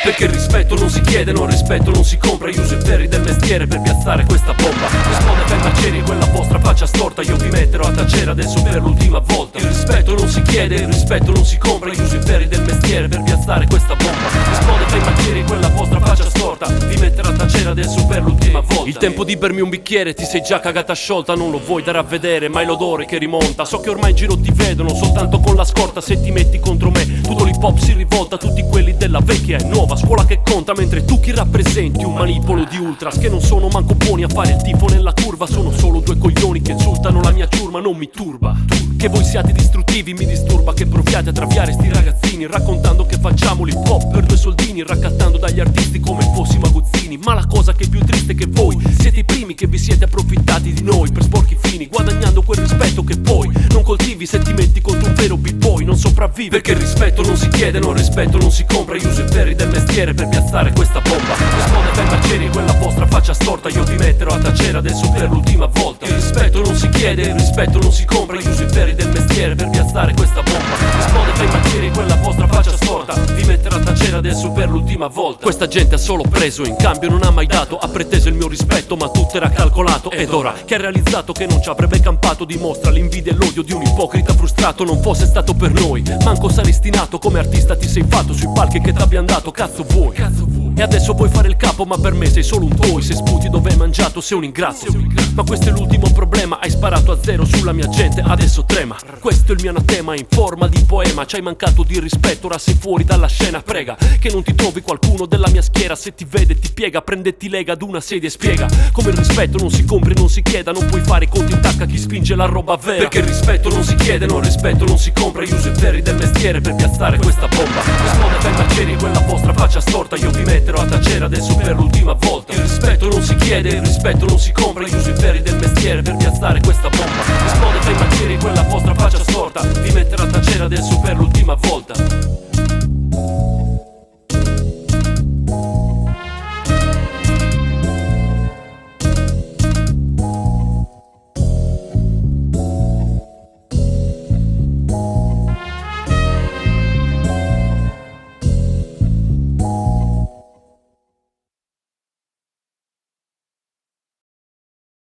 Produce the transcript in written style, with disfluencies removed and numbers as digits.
Perché il rispetto non si chiede, non rispetto non si compra. Io uso i ferri del mestiere per piazzare questa bomba. Risponde per marcieri quella vostra faccia storta. Io vi metterò a tacere adesso per l'ultima volta. Il rispetto non si chiede, il rispetto non si compra. Io uso i ferri del mestiere per piazzare questa bomba. Risponde per marcieri quella vostra faccia storta. Vi metterò a tacere adesso per l'ultima volta. Il tempo di bermi un bicchiere, ti sei già cagata sciolta. Non lo vuoi dare a vedere, ma è l'odore che rimonta. So che ormai in giro ti vedono soltanto con la scorta. Se ti metti contro me, tutto l'hip hop si rivolta. Tutti quelli della vecchia e nuova scuola che conta, mentre tu chi rappresenti? Un manipolo di ultras che non sono manco buoni a fare il tifo nella curva. Sono solo due coglioni che insultano la mia ciurma, non mi turba. Che voi siate distruttivi mi disturba, che proviate a traviare sti ragazzini raccontando che facciamo l'hip hop per due soldini, raccattando dagli artisti come fossimo aguzzini. Ma la cosa che è più triste è che voi siete i primi che vi siete approfittati di noi per sporchi fini, guadagnando quel rispetto che poi non coltivi. Se ti metti contro un vero b-boy non sopravvivi. Perché il rispetto non si chiede, non rispetto non si compra. Io uso i ferri del mestiere per piazzare questa bomba. Risponde per marcieri quella vostra faccia storta. Io vi metterò a tacere adesso per l'ultima volta. Il rispetto non si chiede, il rispetto non si compra. Io uso i ferri del mestiere per piazzare questa bomba. Risponde per marcieri quella vostra faccia storta. Vi metterò a tacere adesso per l'ultima volta. Questa gente ha solo preso, in cambio non ha mai dato. Ha preteso il mio rispetto ma tutto era calcolato. Ed ora che ha realizzato che non ci avrebbe campato, dimostra l'invidia e l'odio di un ipocrita frustrato. Non fosse stato per noi, manco saresti nato. Come artista ti sei fatto sui palchi che t'abbiano dato. Cazzo vuoi? E adesso vuoi fare il capo, ma per me sei solo un toy. Se sputi dove hai mangiato sei un ingrazio. Ma questo è l'ultimo problema, hai sparato a zero sulla mia gente, adesso trema. Questo è il mio anatema in forma di poema. Ci hai mancato di rispetto, ora sei fuori dalla scena. Prega che non ti trovi qualcuno della mia schiera. Se ti vede ti piega, prende e ti lega ad una sedia e spiega come il rispetto non si compri, non si chieda. Non puoi fare conti in tasca chi spinge la roba vera. Perché il rispetto non si chiede, non rispetto non si compra. Io uso i ferri del mestiere per piazzare questa bomba. Risponde per marcieri quella vostra faccia storta. Io vi metterò a tacere adesso per l'ultima volta. Il rispetto non si chiede, il rispetto non si compra. Io uso i ferri del mestiere per piazzare questa bomba. Risponde per marcieri quella vostra faccia storta. Vi metterò a tacere adesso per l'ultima volta.